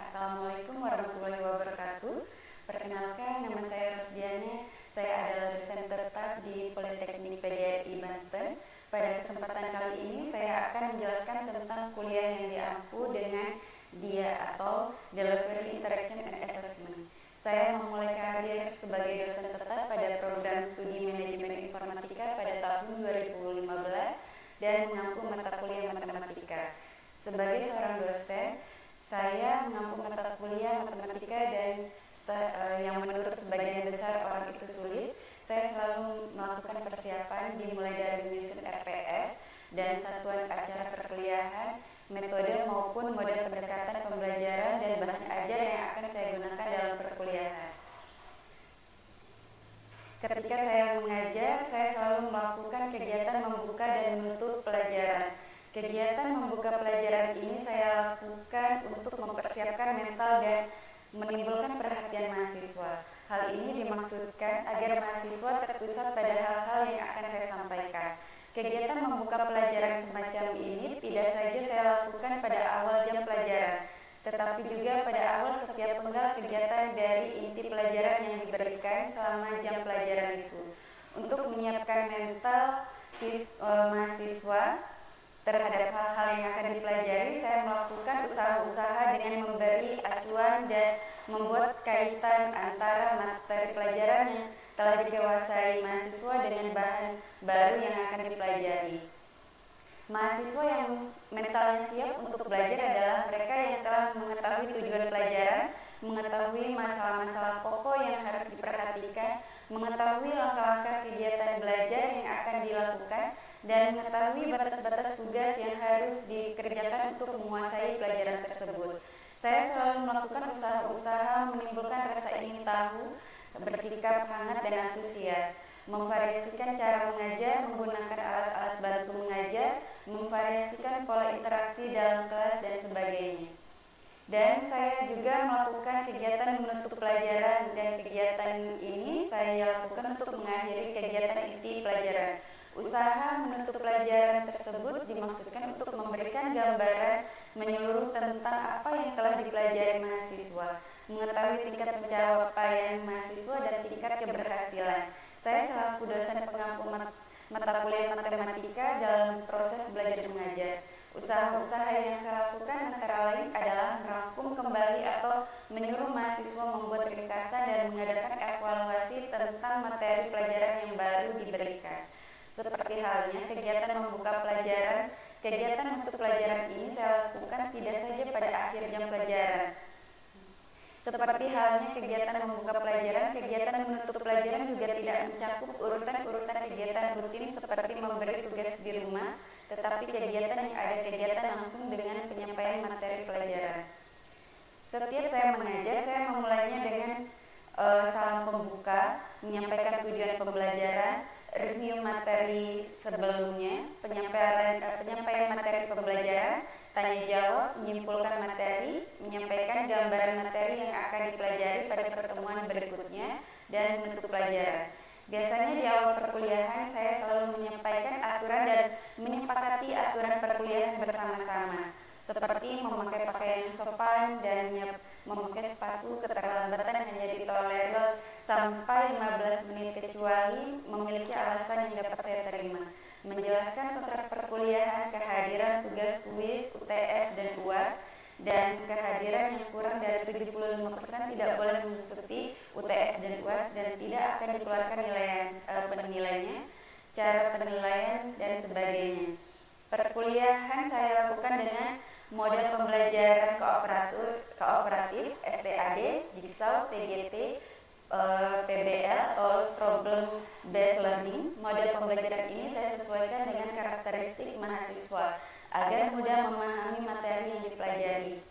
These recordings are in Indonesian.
Assalamualaikum warahmatullahi wabarakatuh. Perkenalkan, nama saya Rosdiana. Saya adalah dosen tetap di Politeknik PGRI Banten. Pada kesempatan kali ini saya akan menjelaskan tentang kuliah yang diampu dengan DIA atau Delivery Interaction and Assessment. Saya memulai karir sebagai dosen tetap pada program studi manajemen informatika pada tahun 2015 dan mengampu mata kuliah matematika. Sebagai seorang dosen, saya mengampu mata kuliah matematika dan yang menurut sebagian besar orang itu sulit. Saya selalu melakukan persiapan dimulai dari menyusun RPS dan satuan acara perkuliahan, metode maupun model pendekatan pembelajaran dan bahan ajar yang akan saya gunakan dalam perkuliahan. Ketika saya mengajar, saya selalu melakukan kegiatan membuka dan menutup pelajaran. Kegiatan membuka pelajaran ini saya lakukan untuk mempersiapkan mental dan menimbulkan perhatian mahasiswa. Hal ini dimaksudkan agar mahasiswa terpusat pada hal-hal yang akan saya sampaikan. Kegiatan membuka pelajaran semacam ini tidak saja saya lakukan pada awal jam pelajaran, tetapi juga pada awal setiap penggal kegiatan dari inti pelajaran yang diberikan selama jam pelajaran itu. Untuk menyiapkan mental mahasiswa terhadap hal-hal yang akan dipelajari, saya melakukan usaha-usaha dengan memberi acuan dan membuat kaitan antara materi pelajaran yang telah dikuasai mahasiswa dengan bahan baru yang akan dipelajari. Mahasiswa yang mentalnya siap untuk belajar adalah mereka yang telah mengetahui tujuan pelajaran, mengetahui masalah-masalah pokok yang harus diperhatikan, mengetahui langkah-langkah kegiatan belajar yang akan dilakukan, dan mengetahui batas-batas tugas yang harus dikerjakan untuk menguasai pelajaran tersebut. Saya selalu melakukan usaha-usaha menimbulkan rasa ingin tahu, bersikap hangat dan antusias, memvariasikan cara mengajar menggunakan alat-alat bantu mengajar, memvariasikan pola interaksi dalam kelas dan sebagainya. Dan saya juga melakukan kegiatan menutup pelajaran, dan kegiatan ini saya lakukan untuk mengakhiri kegiatan inti pelajaran. Usaha menutup pelajaran tersebut dimaksudkan untuk memberikan gambaran menyeluruh tentang apa yang telah dipelajari mahasiswa, mengetahui tingkat pencapaian mahasiswa dan tingkat keberhasilan. Saya selaku dosen pengampu mata kuliah matematika dalam proses belajar mengajar. Usaha-usaha yang saya lakukan antara lain adalah merangkum kembali atau menyuruh mahasiswa membuat ringkasan dan mengadakan evaluasi tentang materi pelajaran yang baru diberikan. Seperti halnya kegiatan membuka pelajaran, kegiatan untuk pelajaran ini saya lakukan tidak saja pada akhir jam pelajaran. Seperti halnya kegiatan membuka pelajaran, kegiatan menutup pelajaran juga tidak mencakup urutan-urutan kegiatan rutin seperti memberi tugas di rumah, tetapi kegiatan yang ada kegiatan langsung dengan penyampaian materi pelajaran. Setiap saya mengajar, saya memulainya dengan salam pembuka, menyampaikan tujuan pembelajaran, review materi sebelumnya, penyampaian materi pembelajaran, tanya jawab, menyimpulkan materi, menyampaikan gambaran materi yang akan dipelajari pada pertemuan berikutnya, dan menutup pelajaran. Biasanya di awal perkuliahan saya selalu menyampaikan aturan dan menyepakati aturan perkuliahan bersama-sama, seperti memakai pakaian yang sopan dan memakai sepatu keterlambatan hanya ditolerir sampai 15 menit kecuali memiliki alasan yang dapat saya terima. Menjelaskan kontrak perkuliahan, kehadiran tugas kuis, UTS dan UAS, dan kehadiran yang kurang dari 75% tidak boleh mengikuti UTS dan UAS dan tidak akan dikeluarkan penilaiannya, cara penilaian dan sebagainya. Perkuliahan saya lakukan dengan model pembelajaran kooperatif, STAD, Jigsaw, TGT, PBL atau Problem Based Learning. Model pembelajaran ini saya sesuaikan dengan karakteristik mahasiswa agar mudah memahami materi yang dipelajari.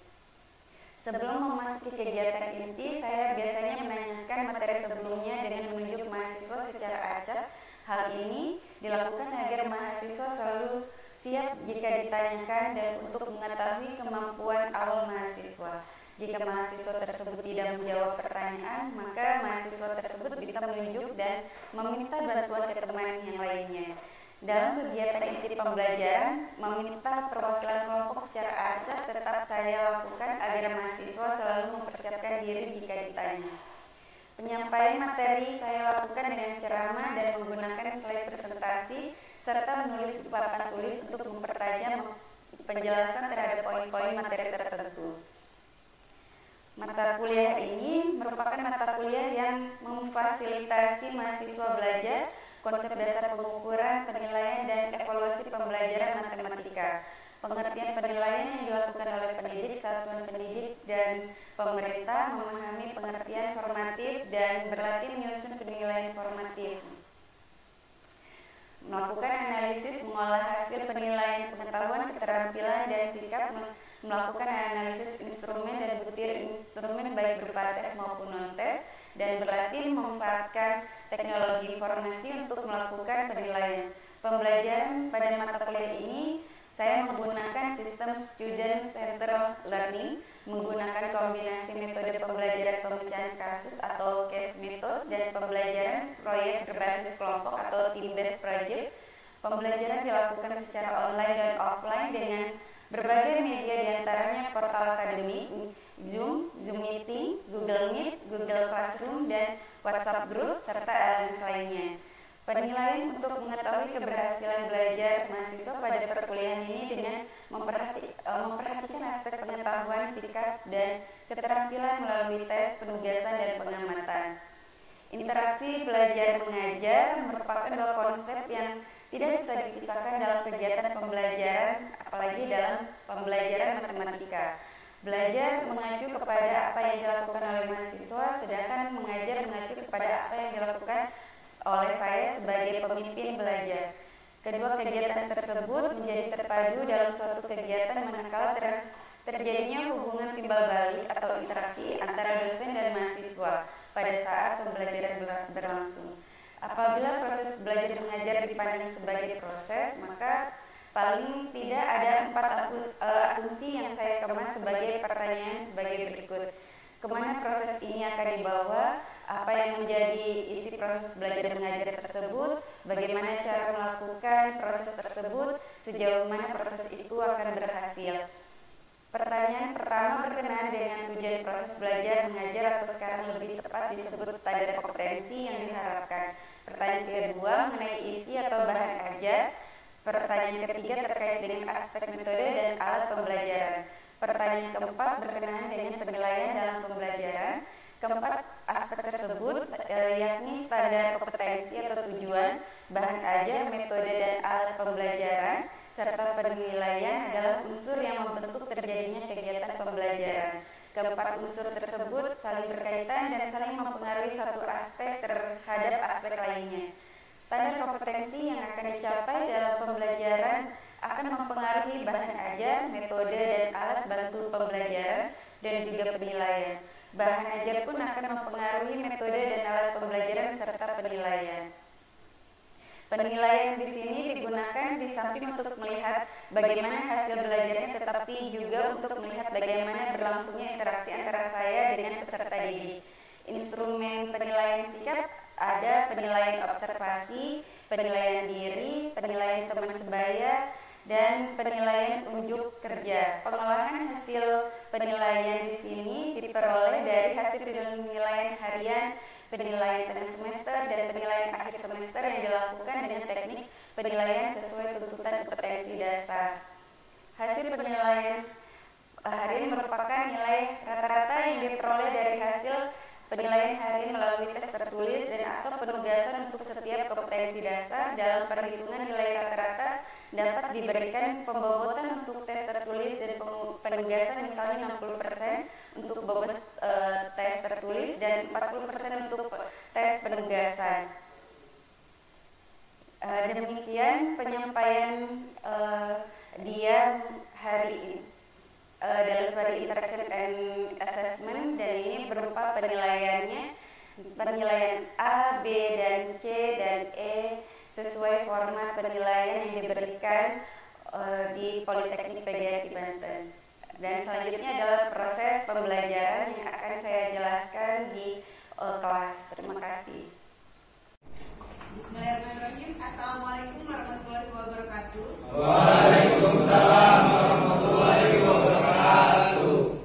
Sebelum memasuki kegiatan inti, saya biasanya menanyakan materi sebelumnya dengan menunjuk mahasiswa secara acak. Hal ini dilakukan agar mahasiswa selalu siap jika ditanyakan dan untuk mengetahui kemampuan awal mahasiswa. Jika mahasiswa tersebut tidak menjawab pertanyaan, maka mahasiswa tersebut bisa menunjuk dan meminta bantuan ke teman yang lainnya. Dalam kegiatan inti pembelajaran, meminta perwakilan kelompok secara acak tetap saya lakukan agar mahasiswa selalu mempersiapkan diri jika ditanya. Penyampaian materi saya lakukan dengan ceramah dan menggunakan slide presentasi serta menulis di papan tulis untuk mempertajam penjelasan terhadap poin-poin materi tertentu. Mata kuliah ini merupakan mata kuliah yang memfasilitasi mahasiswa belajar konsep dasar pengukuran, penilaian, dan evaluasi pembelajaran matematika. Pengertian penilaian yang dilakukan oleh pendidik, satuan pendidik, dan pemerintah, memahami pengertian formatif dan berlatih menyusun penilaian formatif. Melakukan analisis, mengolah hasil penilaian pengetahuan, keterampilan, dan sikap, melakukan analisis instrumen dan butir instrumen baik berupa tes maupun non-tes, dan berlatih memanfaatkan teknologi informasi untuk melakukan penilaian. Pembelajaran pada mata kuliah ini saya menggunakan sistem student centered learning, menggunakan kombinasi metode pembelajaran pemecahan kasus atau case method dan pembelajaran proyek berbasis kelompok atau team based project. Pembelajaran dilakukan secara online dan offline dengan berbagai media, diantaranya portal akademik, Zoom, Zoom Meeting, Google Meet, Google Classroom, dan WhatsApp Group, serta LMS lainnya. Penilaian untuk mengetahui keberhasilan belajar mahasiswa pada perkuliahan ini dengan memperhatikan aspek pengetahuan, sikap, dan keterampilan melalui tes, penugasan, dan pengamatan. Interaksi belajar mengajar merupakan dua konsep yang tidak bisa dipisahkan dalam kegiatan pembelajaran, apalagi dalam pembelajaran matematika. Belajar mengacu kepada apa yang dilakukan oleh mahasiswa, sedangkan mengajar mengacu kepada apa yang dilakukan oleh saya sebagai pemimpin belajar. Kedua kegiatan tersebut menjadi terpadu dalam suatu kegiatan manakala terjadinya hubungan timbal balik atau interaksi antara dosen dan mahasiswa pada saat pembelajaran berlangsung. Apabila proses belajar mengajar dipandang sebagai proses, maka paling tidak ada 4 asumsi yang saya kemas sebagai pertanyaan sebagai berikut. Kemana proses ini akan dibawa? Apa yang menjadi isi proses belajar mengajar tersebut? Bagaimana cara melakukan proses tersebut? Sejauh mana proses itu akan berhasil? Pertanyaan pertama berkenaan dengan tujuan proses belajar mengajar atau sekarang lebih tepat disebut standar kompetensi yang diharapkan. Pertanyaan kedua mengenai isi atau bahan ajar. Pertanyaan ketiga terkait dengan aspek metode dan alat pembelajaran. Pertanyaan keempat berkenaan dengan penilaian dalam pembelajaran. Keempat aspek tersebut yakni standar kompetensi atau tujuan, bahan ajar, metode dan alat pembelajaran, serta penilaian adalah unsur yang membentuk terjadinya kegiatan pembelajaran. Keempat unsur tersebut saling berkaitan dan saling mempengaruhi satu aspek terhadap aspek lainnya. Standar kompetensi yang akan dicapai dalam pembelajaran akan mempengaruhi bahan ajar, metode dan alat bantu pembelajaran, dan juga penilaian. Bahan ajar pun akan mempengaruhi metode dan alat pembelajaran serta penilaian. Penilaian di sini digunakan di samping untuk melihat bagaimana hasil belajarnya, tetapi juga untuk melihat bagaimana berlangsungnya interaksi antara saya dengan peserta didik. Instrumen penilaian sikap ada penilaian observasi, penilaian diri, penilaian teman sebaya, dan penilaian unjuk kerja. Pengolahan hasil penilaian di sini diperoleh dari hasil penilaian harian, penilaian tengah semester, dan penilaian akhir semester yang dilakukan dengan teknik penilaian sesuai tuntutan kompetensi dasar. Hasil penilaian harian merupakan nilai rata-rata yang diperoleh dari hasil penilaian harian melalui tes tertulis dan atau penugasan untuk setiap kompetensi dasar. Dalam perhitungan nilai rata-rata dapat diberikan pembobotan untuk tes tertulis dan penugasan, misalnya 60% untuk bobot tes tertulis dan 40% untuk tes penugasan. Demikian penyampaian dia hari ini dalam pada interaction and assessment, dan ini berupa penilaiannya, penilaian A, B, dan C, dan E sesuai format penilaian yang diberikan di Politeknik PGRI Banten. Dan selanjutnya adalah proses pembelajaran yang akan saya jelaskan di kelas. Terima kasih. Bismillahirrahmanirrahim. Assalamualaikum warahmatullahi wabarakatuh. Waalaikumsalam warahmatullahi wabarakatuh.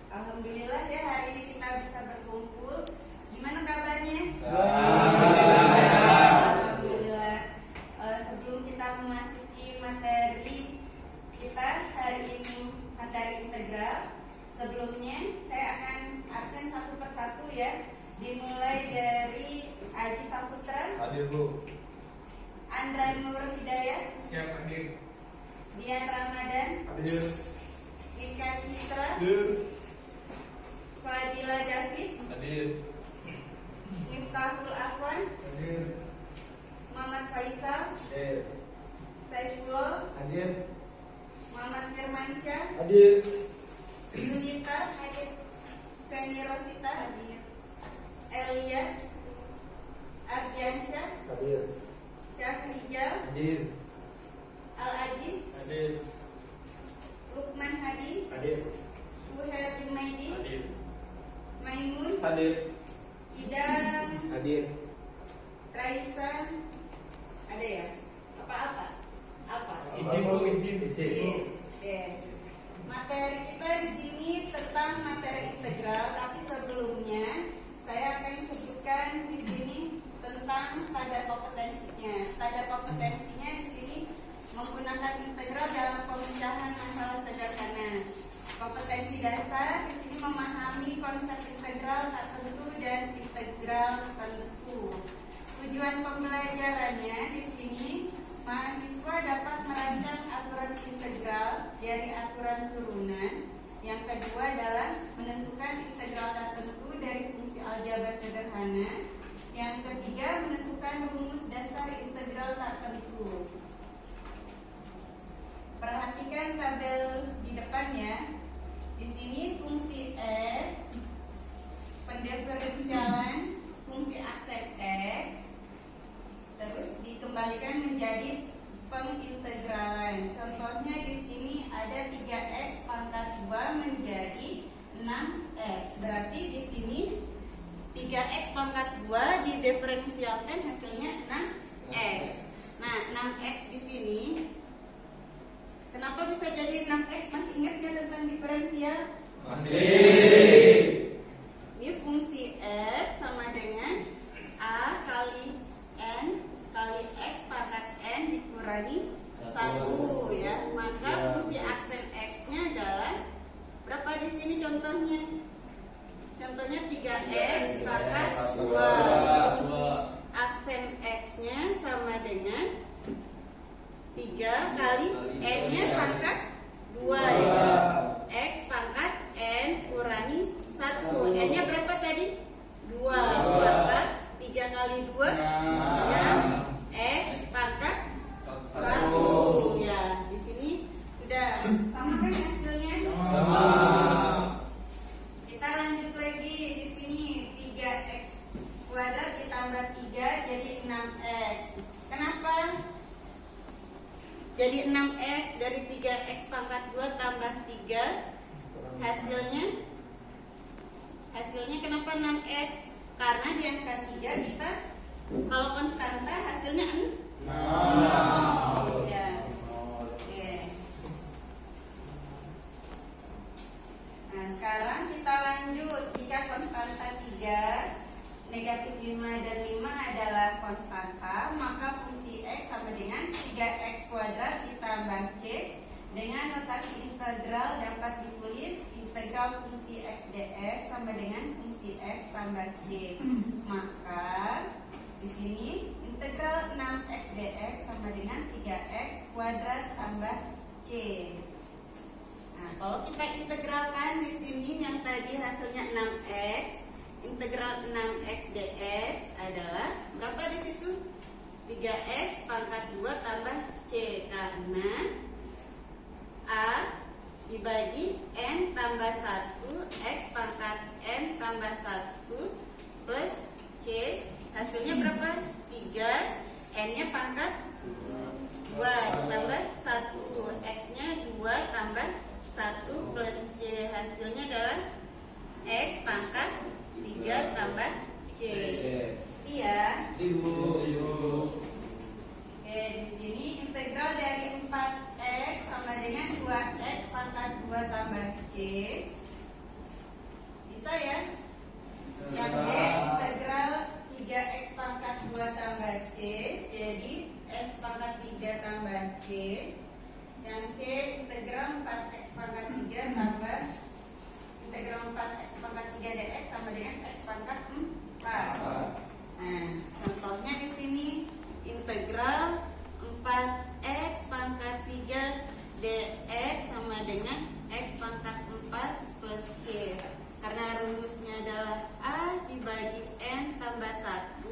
Alhamdulillah ya, hari ini kita bisa berkumpul. Gimana kabarnya? Alhamdulillah. Sebelum kita memasuki materi kita hari ini, materi integral, sebelumnya saya akan absen satu persatu ya. Dimulai dari Aji Saputra. Hadir Bu. Andra Nur Hidayat. Siap hadir. Dian Ramadan. Hadir. Ika Citra. Hadir. Fadila David. Hadir. Miftahul Afwan. Hadir. Muhammad Faisal. Hadir. Saifullah. Hadir. Muhammad Firmansyah. Hadir. Yunita. Hadir. Feni Rosita. Hadir. Elia. Ardiansyah. Hadir. Syahrijal. Hadir. Al-Aziz. Hadir. Lukman Hadi. Hadir. Suher Jumaidi. Hadir. Maimun. Hadir. Idam. Hadir. Raisa. Ada ya? Apa? Izin Bu, izin. Oke. Materi kita di sini tentang materi integral, tapi sebelumnya saya akan sebutkan di sini tentang standar kompetensinya. Standar kompetensinya di sini menggunakan integral dalam pemecahan masalah sederhana. Kompetensi dasar di sini memahami konsep integral tak tentu dan integral tentu. Tujuan pembelajarannya di sini mahasiswa dapat merancang aturan integral dari aturan turunan. Yang kedua adalah menentukan integral tak tentu dari fungsi aljabar sederhana. Yang ketiga menentukan rumus dasar integral tak tentu. Perhatikan tabel di depan ya. Di sini fungsi x, pendiferensialan fungsi aksen x, terus dikembalikan menjadi pengintegralan. Contohnya di sini ada 3x pangkat 2 menjadi 6x. Berarti di sini 3x pangkat 2 didiferensialkan hasilnya 6x. Nah, 6x di sini kenapa bisa jadi 6x? Masih ingat nggak tentang diferensial? Masih. Ini fungsi f sama dengan a kali n kali x pangkat n dikurangi 1 ya. Maka fungsi aksen x-nya adalah berapa di sini contohnya? Contohnya 3x pangkat 2. Fungsi aksen x-nya sama dengan 3 kali n-nya pangkat 2 ya. X pangkat n kurangi 1. N-nya berapa tadi? 2. Maka 3 kali 2 6. X pangkat 1 ya. Di sini sudah sama kan hasilnya? Sama. Kita lanjut lagi di sini 3x kuadrat ditambah 3 jadi 6x. Kenapa? Jadi 6x dari 3x pangkat 2 tambah 3 hasilnya kenapa 6x? Karena di angka 3 kita kalau konstanta hasilnya 0 ya. Oke. Nah, sekarang kita lanjut. Jika konstanta 3, negatif 5 dan 5 adalah konstanta, maka fungsi x sama dengan 3x kuadrat ditambah c. Dengan notasi integral dapat ditulis integral fungsi x dx sama dengan fungsi x tambah c. Maka di sini integral 6x dx sama dengan 3x kuadrat tambah c. Nah, kalau kita integralkan di sini yang tadi hasilnya 6x, integral 6x dx adalah berapa di situ? 3x pangkat 2 tambah c, karena a dibagi n tambah 1 x pangkat n tambah 1 plus c, hasilnya berapa? 3, n-nya pangkat 2 tambah 1, x-nya 2 tambah 1 plus c, hasilnya adalah x pangkat 3 tambah c. Iya. Oke. rumusnya adalah A dibagi N tambah 1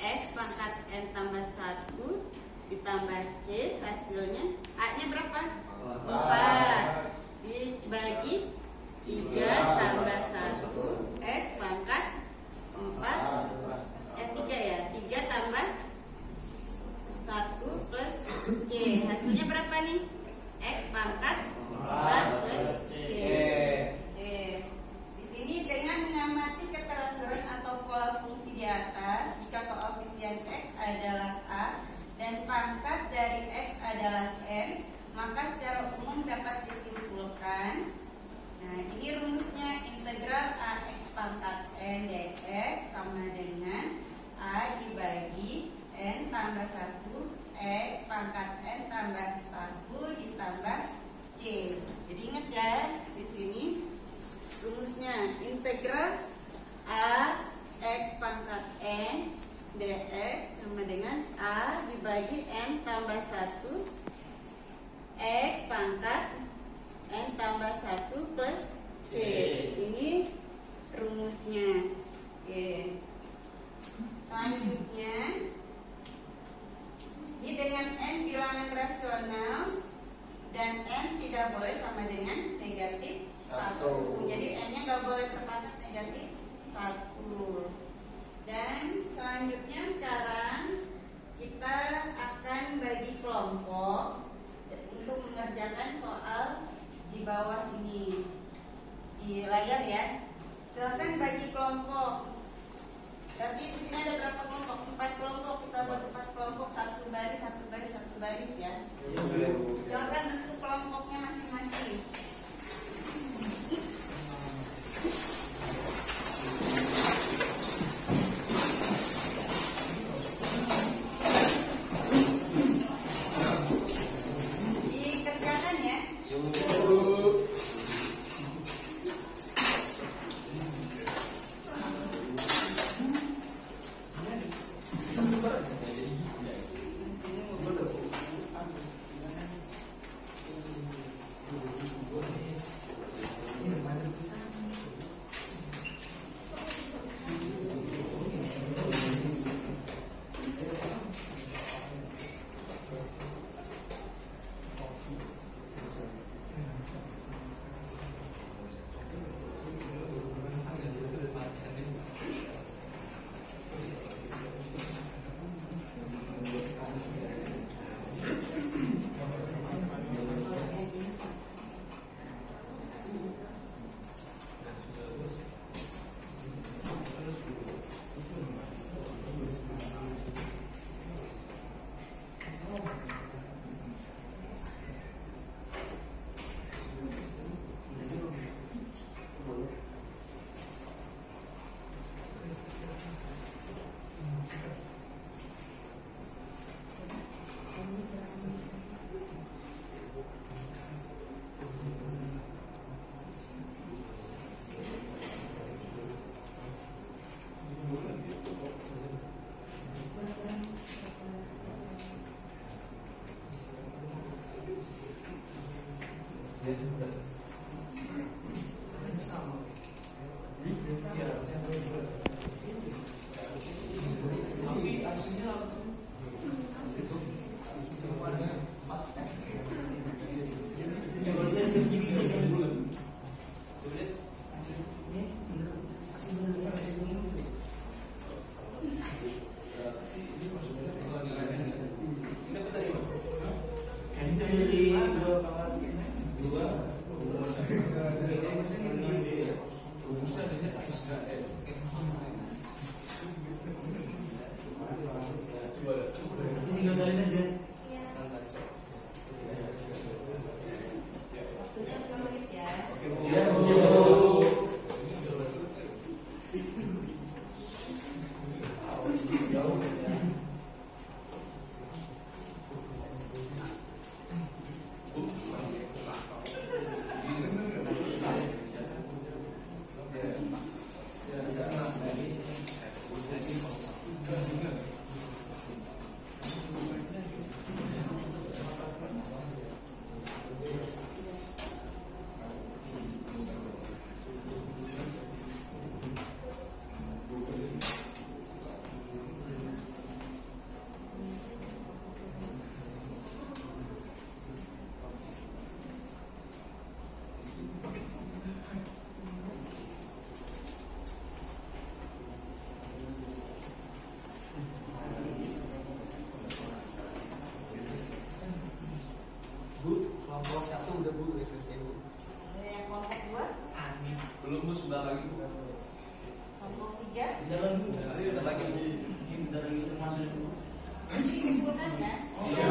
X pangkat N tambah 1 ditambah C, hasilnya A nya berapa? 4 dibagi 3 tambah 1 X pangkat 3 ya, 3 tambah 1 plus C, hasilnya berapa nih? X pangkat 4 plus C. Di sini dengan mengamati keterangan atau pola fungsi di atas, jika koefisien X adalah A dan pangkat dari X adalah N, maka secara umum dapat disimpulkan. Nah, ini rumusnya integral AX pangkat N dx sama dengan A dibagi N tambah 1 X pangkat N tambah 1 ditambah C. Jadi ingat ya, di sini rumusnya integral A X pangkat N dx sama dengan A dibagi N tambah 1 X pangkat N tambah 1 plus C. Ini rumusnya. Oke. Selanjutnya, ini dengan N bilangan rasional dan N tidak boleh sama dengan negatif 1. Jadi N-nya nggak boleh terpangkat negatif 1. Dan selanjutnya sekarang kita akan bagi kelompok untuk mengerjakan soal di bawah ini di layar ya. Silakan bagi kelompok. Berarti di sini ada berapa kelompok? 4 kelompok. Kita buat 4 kelompok, satu baris ya. Silakan bentuk kelompoknya masing-masing. Dikerjakan ya. Belum Bu, sebentar lagi Bu. Kelompok 3. Jangan Bu. Bentar lagi Bu. Ini bentar lagi termasuk Bu. Jadi kesimpulannya Iya.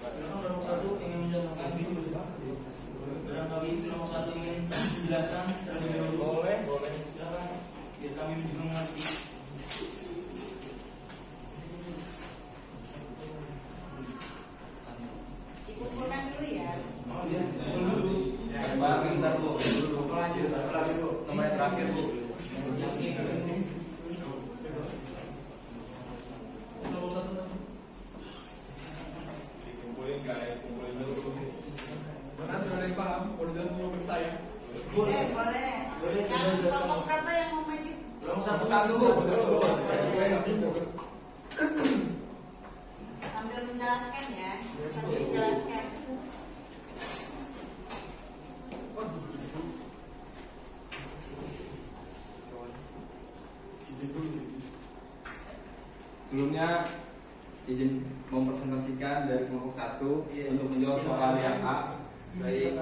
Kelompok 1 ingin menjelaskan barangkali kelompok 1 ingin menjelaskan terlebih dahulu. Boleh. Silakan. Biar kami juga mengerti. dikumpulkan dulu ya. Oh iya. Dulu. Pak, bentar Bu. Lanjut. Lagi Bu. Nomor yang terakhir Bu. Nomor 1 tadi. Kumpulin guys, kumpulin dulu. Mana sudah ada yang paham? Udah jelas belum ke saya? Boleh. Boleh. Yang kelompok berapa yang mau maju? Kelompok 1 Bu. Sambil menjelaskan ya. Sambil menjelaskan. Sebelumnya izin mempresentasikan dari kelompok 1 untuk menjawab soal yang A. Baik.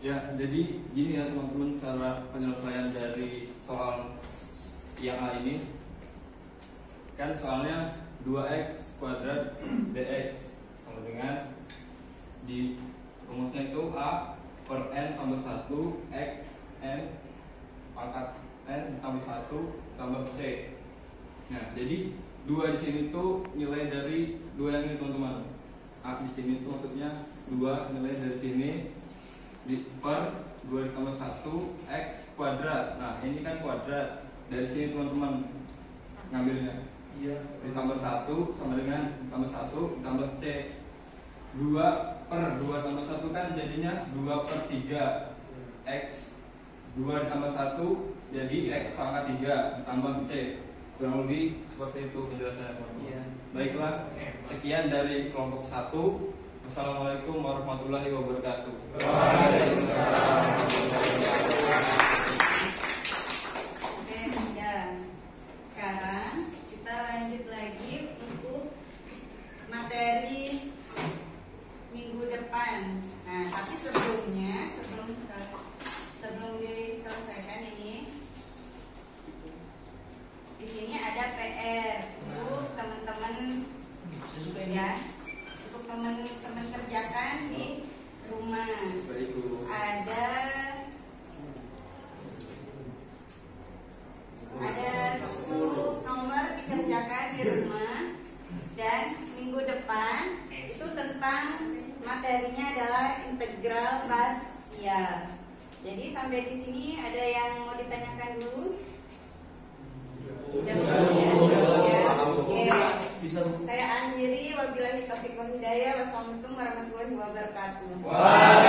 Ya, jadi gini ya teman-teman cara penyelesaian dari soal yang A ini. Kan soalnya 2x kuadrat dx sama dengan di rumusnya itu A per n tambah 1 x n pangkat n tambah 1 tambah c. Nah, jadi 2 di sini tuh nilai dari 2 yang ini teman-teman. A di sini tuh maksudnya 2 nilai dari sini di per 2 ditambah 1 x kuadrat. Nah ini kan kuadrat, dari sini teman-teman ngambilnya. Iya. Ditambah 1 sama dengan tambah 1 ditambah c. 2 per 2 tambah 1 kan jadinya 2 per 3 x. 2 ditambah 1 jadi x pangkat 3 ditambah c. Kurang lebih seperti itu penjelasannya teman-teman. Iya. Baiklah, sekian dari kelompok 1. Assalamualaikum warahmatullahi wabarakatuh. Oke, ya. Sekarang kita lanjut lagi untuk materi minggu depan. Nah, tapi sebelumnya, sebelum diselesaikan ini, di sini ada PR untuk teman-teman ya, untuk teman-teman kerjakan di rumah. Baik, Bu. Ada 10 nomor dikerjakan di rumah, dan minggu depan itu tentang materinya adalah integral parsial. Jadi sampai di sini ada yang mau ditanyakan dulu? Sudah ya. Oke. Bisa Bu. Saya akhiri, wabillahi taufiq wal hidayah. Wassalamualaikum warahmatullahi wabarakatuh. Waalaikumsalam.